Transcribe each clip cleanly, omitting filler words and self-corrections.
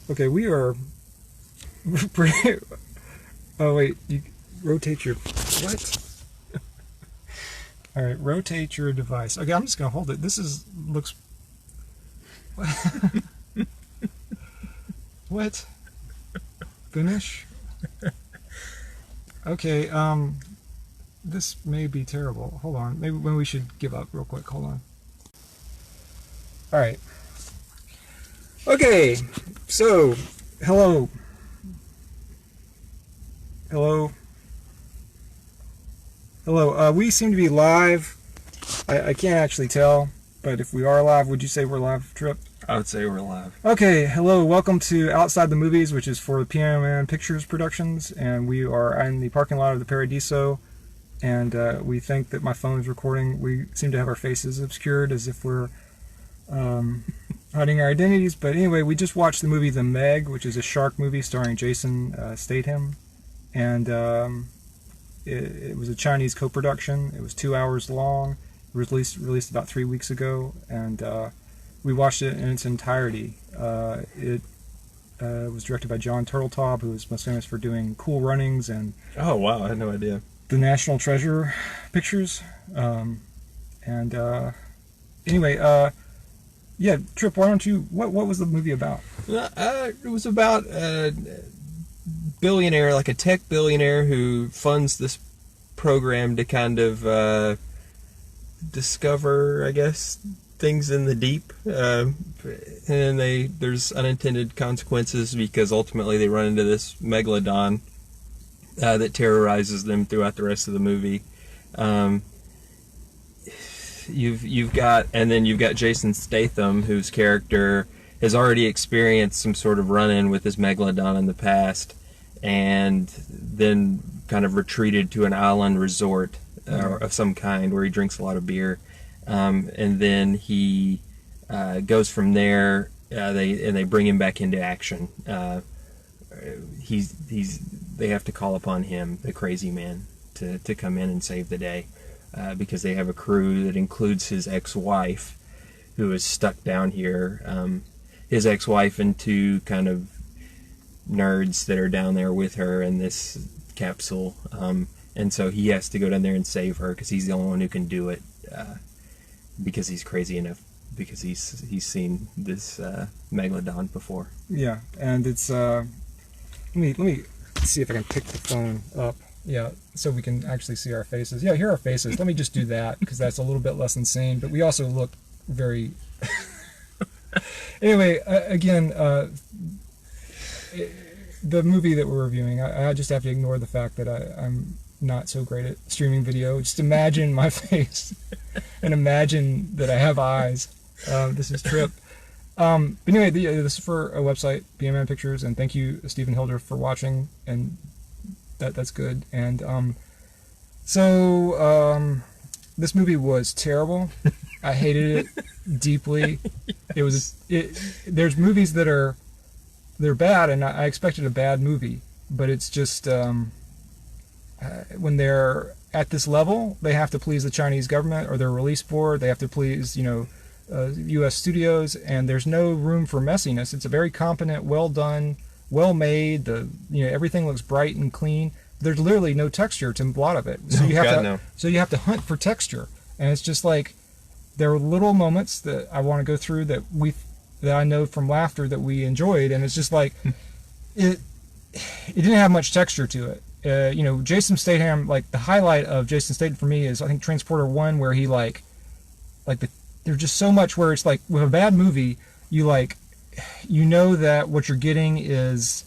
Okay, we are. Oh wait, you rotate your what? All right, rotate your device. Okay, I'm just gonna hold it. Looks. What? Finish. Okay. This may be terrible. Hold on. Maybe we should give up real quick. Hold on. All right. Okay. So, hello. Hello. Hello. We seem to be live. I can't actually tell, but if we are live, would you say we're live, Trip? I would say we're live. Okay, hello, welcome to Outside the Movies, which is for the PMN Pictures Productions, and we are in the parking lot of the Paradiso, and we think that my phone is recording. We seem to have our faces obscured as if we're hiding our identities, but anyway, we just watched the movie The Meg, which is a shark movie starring Jason Statham, and it was a Chinese co-production. It was 2 hours long, released about 3 weeks ago, and we watched it in its entirety. It was directed by John Turteltaub, who is most famous for doing Cool Runnings and Oh wow, I had no idea. the National Treasure pictures. Anyway, yeah, Trip, why don't you? What was the movie about? It was about a billionaire, like a tech billionaire, who funds this program to kind of discover, I guess, things in the deep, and there's unintended consequences because ultimately they run into this megalodon that terrorizes them throughout the rest of the movie. You've got Jason Statham, whose character has already experienced some sort of run-in with this megalodon in the past, and then kind of retreated to an island resort of some kind where he drinks a lot of beer. And then he goes from there. They bring him back into action. They have to call upon him, the crazy man, to come in and save the day, because they have a crew that includes his ex-wife, who is stuck down here. His ex-wife and two kind of nerds that are down there with her in this capsule, and so he has to go down there and save her because he's the only one who can do it. Because he's crazy enough, because he's seen this megalodon before. Yeah, and it's let me see if I can pick the phone up. Yeah, so we can actually see our faces. Yeah, here are our faces. Let me just do that because that's a little bit less insane. But we also look very. Anyway, again, the movie that we're reviewing, I just have to ignore the fact that I'm not so great at streaming video. Just imagine my face and imagine that I have eyes. This is Trip. But anyway, this is for a website, PMN Pictures, and thank you, Stephen Hilder, for watching, and that's good. And this movie was terrible. I hated it deeply. There's movies they're bad, and I expected a bad movie, but it's just when they're at this level, they have to please the Chinese government or their release board. They have to please, U.S. studios, and there's no room for messiness. It's a very competent, well done, well made. Everything looks bright and clean. There's literally no texture to a lot of it. So you have to hunt for texture, and it's just like there are little moments that I want to go through that I know from laughter that we enjoyed, and it's just like it didn't have much texture to it. Jason Statham, like the highlight of Jason Statham for me is I think Transporter 1, where he there's just so much where it's like with a bad movie, you know that what you're getting is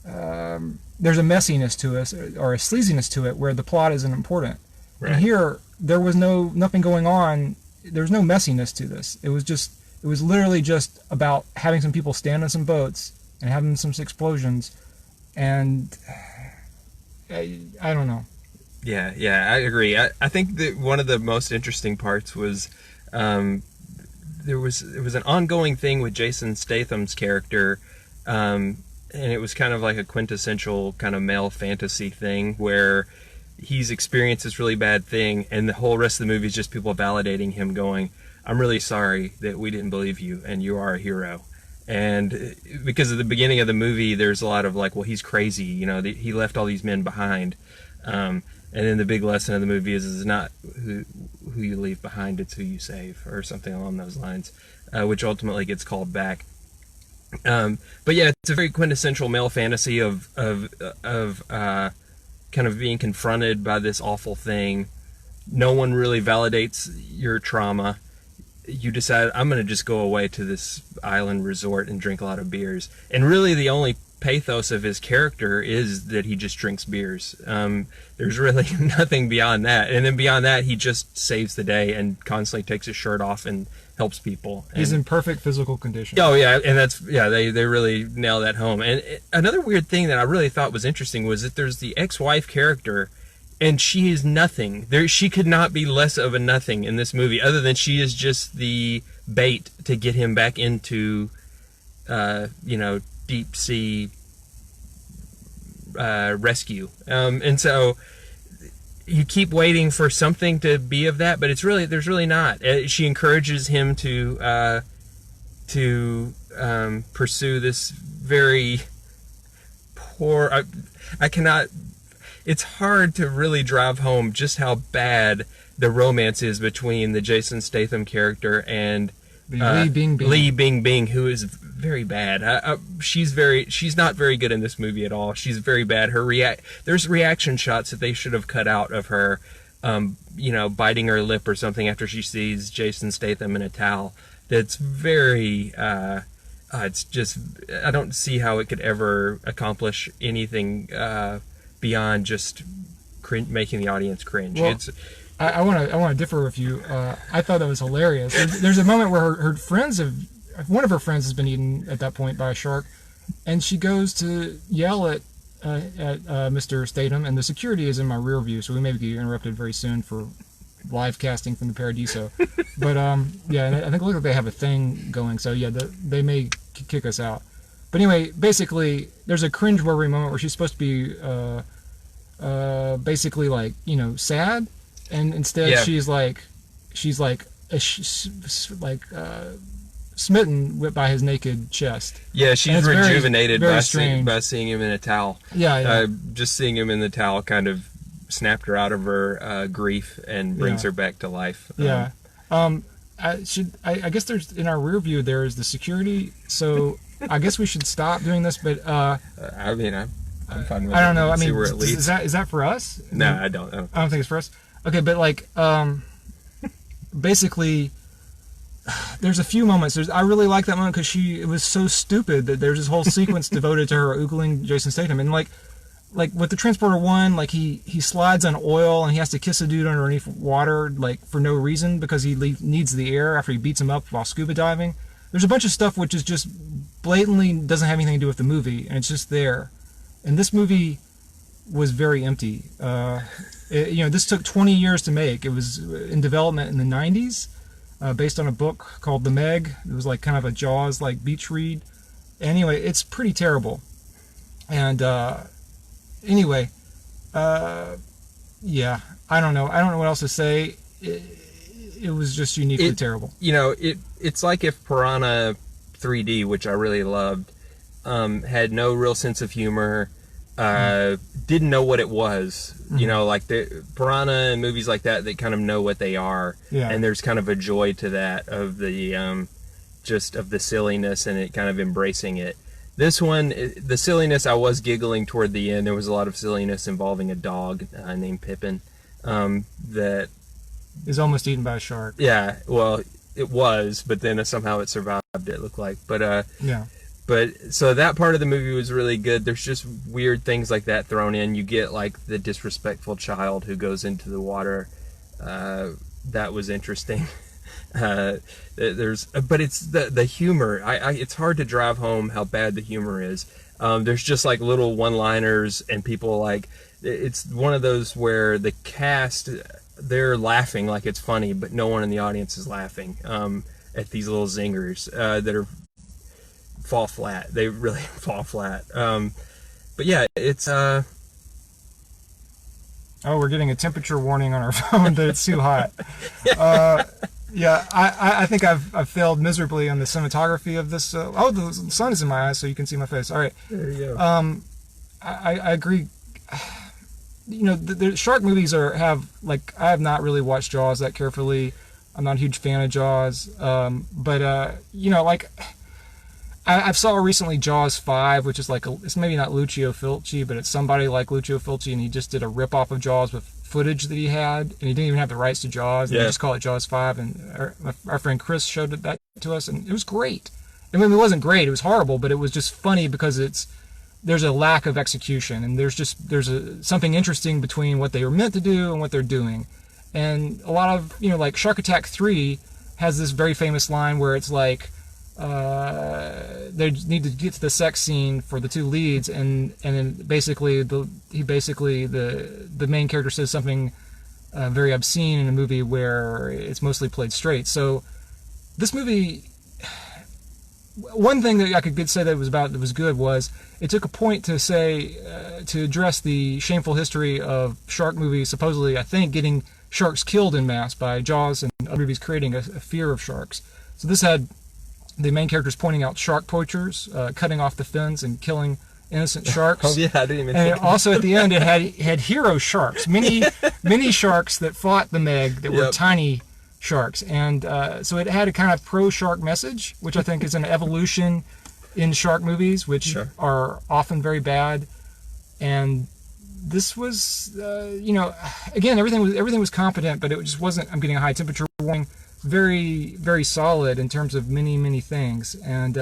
there's a messiness to it or a sleaziness to it where the plot isn't important. Right. And here there was nothing going on. There was no messiness to this. It was literally just about having some people stand on some boats and having some explosions, and I don't know. Yeah, I agree. I think that one of the most interesting parts was it was an ongoing thing with Jason Statham's character, and it was kind of like a quintessential kind of male fantasy thing where he's experienced this really bad thing, and the whole rest of the movie is just people validating him, going, "I'm really sorry that we didn't believe you, and you are a hero." And because at the beginning of the movie, there's a lot of like, well, he's crazy, he left all these men behind. And then the big lesson of the movie is not who you leave behind, it's who you save, or something along those lines, which ultimately gets called back. But yeah, it's a very quintessential male fantasy of kind of being confronted by this awful thing. No one really validates your trauma. You decide, I'm going to just go away to this island resort and drink a lot of beers. And really the only pathos of his character is that he just drinks beers. There's really nothing beyond that. And then beyond that, he just saves the day and constantly takes his shirt off and helps people. He's in perfect physical condition. Oh yeah, and they really nail that home. And another weird thing that I really thought was interesting was that there's the ex-wife character, and she is nothing. She could not be less of a nothing in this movie, other than she is just the bait to get him back into, deep sea rescue. And so you keep waiting for something to be of that, but there's really not. She encourages him to pursue this very poor. I cannot. It's hard to really drive home just how bad the romance is between the Jason Statham character and Li Bingbing. Li Bingbing, who is very bad. She's not very good in this movie at all. She's very bad. There's reaction shots that they should have cut out of her, biting her lip or something after she sees Jason Statham in a towel. That's very. It's just, I don't see how it could ever accomplish anything beyond just making the audience cringe. Well, I want to differ with you. I thought that was hilarious. There's a moment where one of her friends has been eaten at that point by a shark, and she goes to yell at Mr. Statham, and the security is in my rear view, so we may be interrupted very soon for live casting from the Paradiso. But yeah, I think look like they have a thing going, so yeah, they may kick us out. But anyway, basically, there's a cringe-worthy moment where she's supposed to be basically like sad. And instead, she's smitten by his naked chest. Yeah, she's rejuvenated very by seeing him in a towel. Yeah. Just seeing him in the towel kind of snapped her out of her grief and brings her back to life. Yeah. I guess there's in our rear view there is the security. So I guess we should stop doing this. But I'm fine with it. I don't know. I mean, see where it leads. Is that for us? No, I don't think it's for us. Okay, but basically, there's a few moments. I really like that moment because it was so stupid that there's this whole sequence devoted to her oogling Jason Statham, and like with the Transporter 1, like he slides on oil and he has to kiss a dude underneath water like for no reason because he needs the air after he beats him up while scuba diving. There's a bunch of stuff which is just blatantly doesn't have anything to do with the movie, and it's just there. And this movie was very empty. This took 20 years to make. It was in development in the 90s, based on a book called The Meg. It was like kind of a Jaws like beach read. Anyway, it's pretty terrible. And yeah, I don't know. I don't know what else to say. It was just uniquely terrible. It's like if Piranha 3D, which I really loved, had no real sense of humor. Didn't know what it was. Like the Piranha and movies like that, they kind of know what they are. Yeah. And there's kind of a joy to that of the just of the silliness and it kind of embracing it. This one, the silliness, I was giggling toward the end. There was a lot of silliness involving a dog named Pippin that is almost eaten by a shark. Yeah, well, it was, but then somehow it survived. It looked like, but yeah. But so that part of the movie was really good. There's just weird things like that thrown in. You get like the disrespectful child who goes into the water. That was interesting. But it's the humor. It's hard to drive home how bad the humor is. There's just like little one-liners and people like. It's one of those where the cast they're laughing like it's funny, but no one in the audience is laughing at these little zingers that are. Fall flat. They really fall flat. But yeah, it's oh, we're getting a temperature warning on our phone that it's too hot. Yeah, I think I've failed miserably on the cinematography of this. The sun is in my eyes, so you can see my face. All right. There you go. I agree. You know, the shark movies have like I have not really watched Jaws that carefully. I'm not a huge fan of Jaws, but you know, like I saw recently Jaws 5, which is like it's maybe not Lucio Fulci, but it's somebody like Lucio Fulci, and he just did a rip off of Jaws with footage that he had, and he didn't even have the rights to Jaws. And Yeah. They just call it Jaws 5, and our friend Chris showed that to us, and it was great. I mean, it wasn't great; it was horrible, but it was just funny because there's a lack of execution, and there's something interesting between what they were meant to do and what they're doing. And a lot of, you know, like Shark Attack 3 has this very famous line where it's like they need to get to the sex scene for the two leads, and then basically the main character says something very obscene in a movie where it's mostly played straight. So this movie, one thing that I could say that was good was it took a point to say to address the shameful history of shark movies supposedly, I think, getting sharks killed en masse by Jaws and other movies, creating a fear of sharks. So this had the main characters pointing out shark poachers, cutting off the fins and killing innocent sharks. Oh yeah, I didn't even. And think also at the end, it had hero sharks, mini sharks that fought the Meg that were Yep. tiny sharks, and so it had a kind of pro shark message, which I think is an evolution in shark movies, which Sure. are often very bad. And this was, you know, again, everything was competent, but it just wasn't. I'm getting a high temperature warning. Very, very solid in terms of many things, and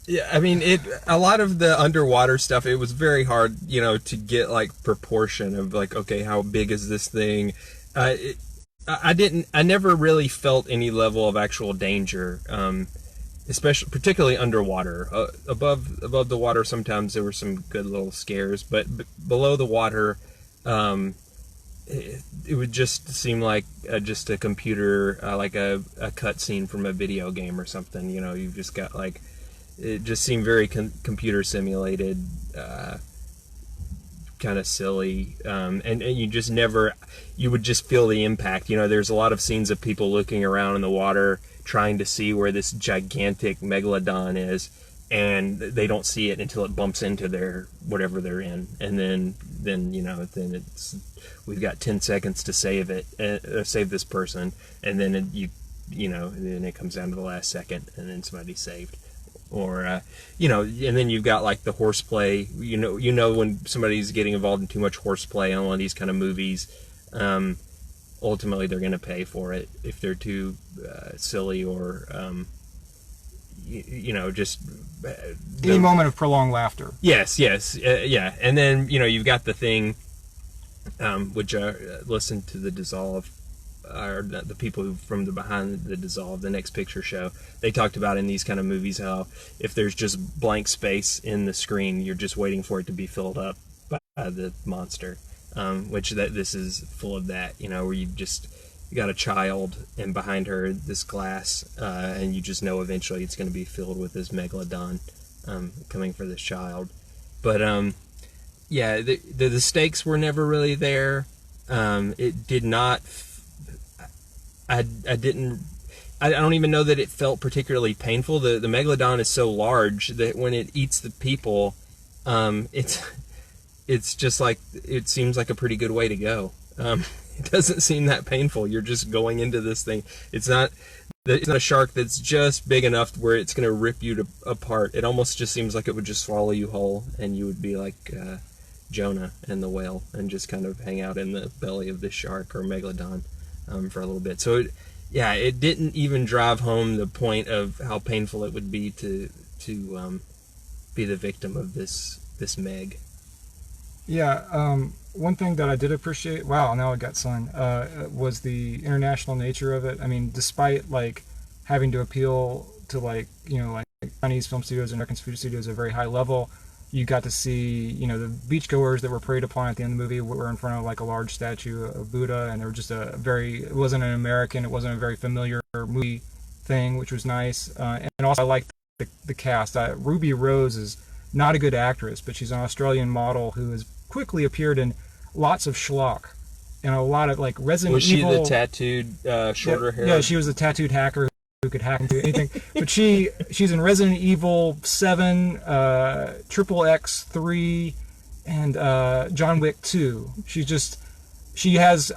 Yeah, I mean, a lot of the underwater stuff, it was very hard, you know, to get like proportion of like, okay, how big is this thing? I never really felt any level of actual danger, especially, particularly underwater. Above the water, sometimes there were some good little scares, but below the water, it would just seem like just a computer, like a cutscene from a video game or something. You know, you've just got like, it just seemed very computer simulated, kind of silly, and you just never, you would just feel the impact. You know, there's a lot of scenes of people looking around in the water trying to see where this gigantic megalodon is, and they don't see it until it bumps into their whatever they're in, and then you know, then it's, we've got 10 seconds to save it, save this person, and then you know, and then it comes down to the last second, and then somebody's saved. Or you know, and then you've got like the horseplay. You know when somebody's getting involved in too much horseplay on one of these kind of movies, ultimately they're going to pay for it if they're too silly or you know, just any moment of prolonged laughter. Yes, yeah. And then, you know, you've got the thing, which I listened to the Dissolve, or the people who from the behind the Dissolve, the Next Picture Show. They talked about in these kind of movies how if there's just blank space in the screen, you're just waiting for it to be filled up by the monster. Which this is full of that, you know, where you got a child and behind her this glass, and you just know eventually it's going to be filled with this megalodon coming for this child. But yeah, the stakes were never really there. It did not. I don't even know that it felt particularly painful. The megalodon is so large that when it eats the people, it's just like, it seems like a pretty good way to go. It doesn't seem that painful. You're just going into this thing. It's not a shark that's just big enough where it's going to rip you apart. It almost just seems like it would just swallow you whole, and you would be like Jonah and the whale, and just kind of hang out in the belly of this shark or megalodon for a little bit. So it didn't even drive home the point of how painful it would be to be the victim of this Meg. Yeah, one thing that I did appreciate, wow, now I got sun, was the international nature of it. I mean, despite like having to appeal to like, you know, like Chinese film studios and American studios at a very high level, you got to see, you know, the beachgoers that were preyed upon at the end of the movie were in front of like a large statue of Buddha, and they were just it wasn't an American, it wasn't a very familiar movie thing, which was nice. And also I liked the cast. Ruby Rose is not a good actress, but she's an Australian model who has quickly appeared in lots of schlock. and a lot of like Resident Was she Evil. the tattooed, shorter hair? Yeah, she was a tattooed hacker who could hack into anything. But she's in Resident Evil 7, Triple X 3, and John Wick 2.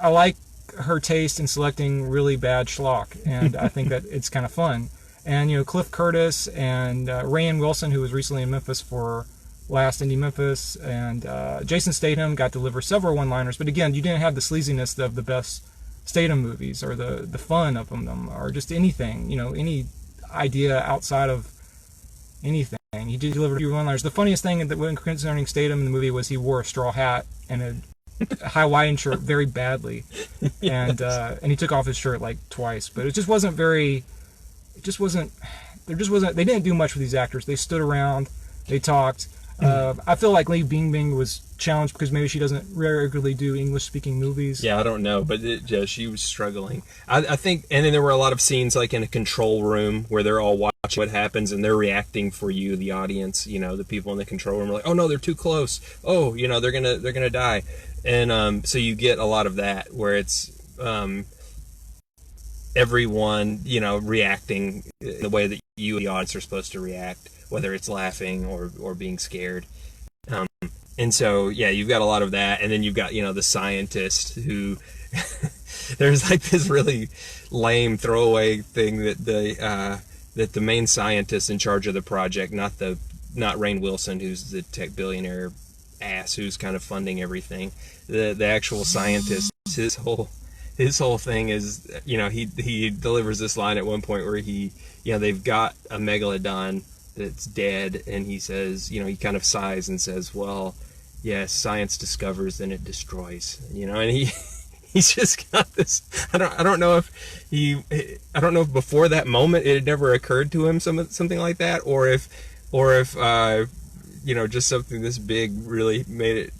I like her taste in selecting really bad schlock, and I think that it's kind of fun. And Cliff Curtis and Rainn Wilson, who was recently in Memphis for Last Indie Memphis, and Jason Statham got to deliver several one-liners. But again, you didn't have the sleaziness of the best Statham movies, or the fun of them, or just anything, any idea outside of anything. He did deliver a few one-liners. The funniest thing that when concerning Statham in the movie was he wore a straw hat and a Hawaiian shirt very badly, and he took off his shirt like twice. But it just wasn't. They didn't do much with these actors. They stood around, they talked. I feel like Li Bingbing was challenged because maybe she doesn't regularly do English-speaking movies. Yeah, I don't know, but she was struggling. I think, and then there were a lot of scenes like in a control room where they're all watching what happens and they're reacting for you, the audience. The people in the control room are like, "Oh no, they're too close. Oh, they're gonna die," and so you get a lot of that where it's everyone reacting in the way that you, the audience, are supposed to react, whether it's laughing or being scared. And so, yeah, you've got a lot of that. And then you've got, the scientist who there's like this really lame throwaway thing that the main scientist in charge of the project, not Rainn Wilson, who's the tech billionaire ass who's kind of funding everything. The actual scientist, his whole thing is, he delivers this line at one point where they've got a megalodon that's dead, and he says, he kind of sighs and says, "Well, yes, science discovers, then it destroys." And he's just got this. I don't know if before that moment it had never occurred to him something like that, or if just something this big really made it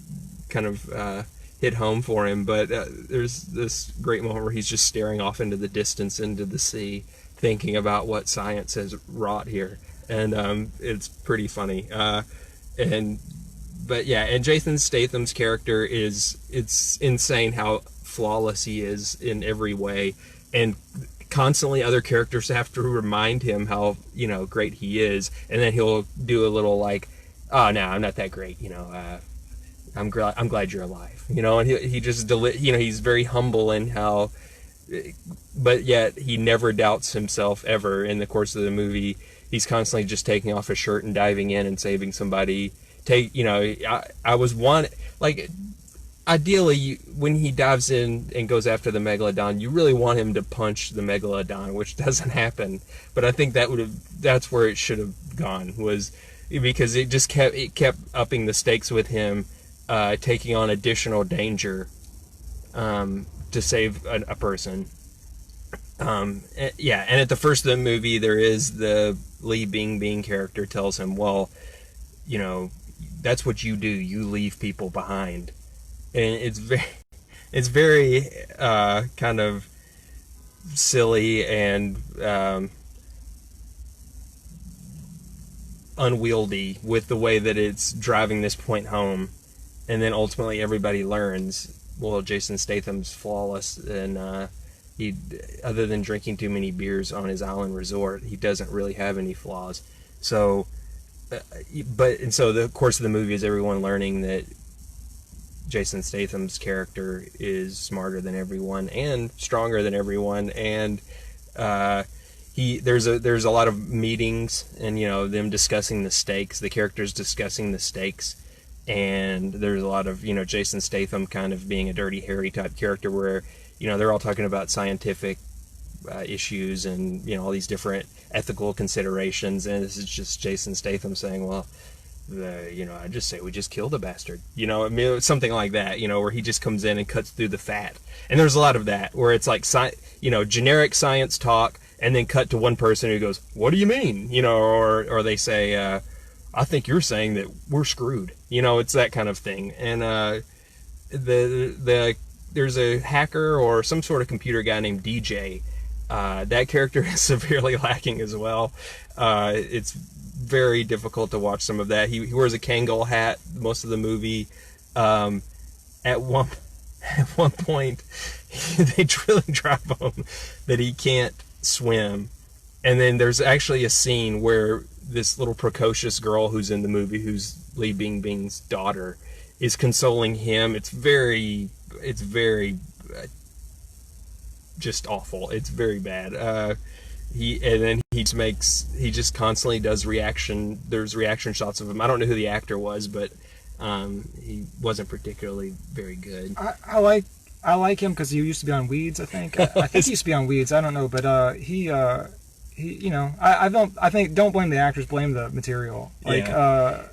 kind of hit home for him. But there's this great moment where he's just staring off into the distance, into the sea, thinking about what science has wrought here. And it's pretty funny. And Jason Statham's character it's insane how flawless he is in every way, and constantly other characters have to remind him how great he is, and then he'll do a little like, "Oh no, I'm not that great, I'm glad you're alive," and he just he's very humble in how, but yet he never doubts himself ever. In the course of the movie, he's constantly just taking off his shirt and diving in and saving somebody. I was one, like, ideally, when he dives in and goes after the megalodon, you really want him to punch the megalodon, which doesn't happen. But I think that's where it should have gone, was because it kept upping the stakes with him, taking on additional danger to save a person. And at the first of the movie, there is the Li Bingbing character tells him, "Well, that's what you do. You leave people behind," and it's very kind of silly and unwieldy with the way that it's driving this point home, and then ultimately everybody learns, well, Jason Statham's flawless, and he, other than drinking too many beers on his island resort, he doesn't really have any flaws. So, so the course of the movie is everyone learning that Jason Statham's character is smarter than everyone and stronger than everyone, and there's a lot of meetings and them discussing the stakes, the characters discussing the stakes, and there's a lot of Jason Statham kind of being a Dirty Harry type character where they're all talking about scientific issues and all these different ethical considerations, and this is just Jason Statham saying, "Well, I just say we just kill the bastard," something like that, where he just comes in and cuts through the fat. And there's a lot of that where it's like generic science talk, and then cut to one person who goes, "What do you mean?" Or they say, "I think you're saying that we're screwed." It's that kind of thing. And there's a hacker or some sort of computer guy named DJ. That character is severely lacking as well. It's very difficult to watch some of that. He wears a Kangol hat most of the movie. At at one point, they really drive home that he can't swim. And then there's actually a scene where this little precocious girl who's in the movie, who's Li Bingbing's daughter, is consoling him. It's very just awful. It's very bad. He just constantly does reaction. There's reaction shots of him. I don't know who the actor was, but he wasn't particularly very good. I like him because he used to be on Weeds. I think he used to be on Weeds. I don't know, but he I think don't blame the actors, blame the material. Like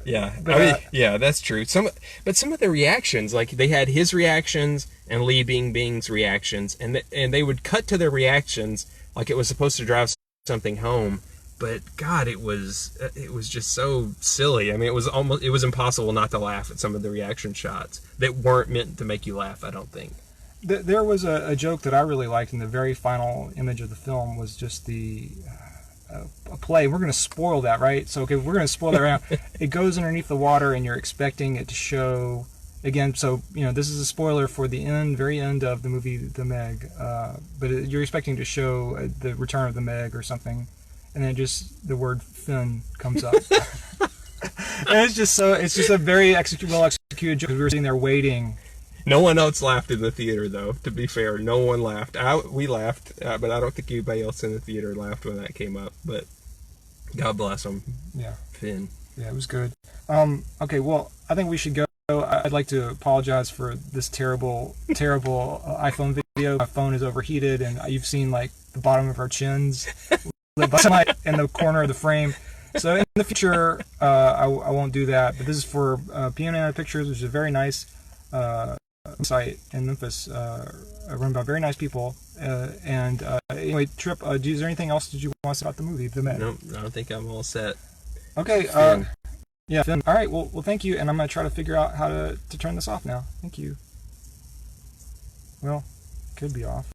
yeah, that's true. Some of the reactions, like they had his reactions and Li Bingbing's reactions, and they would cut to their reactions like it was supposed to drive something home. But God, it was just so silly. I mean, it was impossible not to laugh at some of the reaction shots that weren't meant to make you laugh, I don't think. There was a joke that I really liked in the very final image of the film, was just a play. We're going to spoil that, right? So, okay, we're going to spoil that right now. It goes underneath the water, and you're expecting it to show, again, so, this is a spoiler for the very end of the movie The Meg, but you're expecting to show the return of the Meg or something, and then just the word Finn comes up. And it's just a very well executed joke, because we were sitting there waiting. No one else laughed in the theater, though. To be fair, no one laughed. We laughed, but I don't think anybody else in the theater laughed when that came up. But God bless them. Yeah, Finn. Yeah, it was good. Okay, well, I think we should go. I'd like to apologize for this terrible iPhone video. My phone is overheated, and you've seen like the bottom of our chins in the corner of the frame. So in the future, I won't do that. But this is for Piano Pictures, which is a very nice site in Memphis, run by very nice people. Anyway, Trip, is there anything else that you want to say about the movie, The Meg? No, I don't think I'm all set. Okay. Finn. Yeah, Finn. All right. Well, thank you, and I'm going to try to figure out how to turn this off now. Thank you. Well, could be off.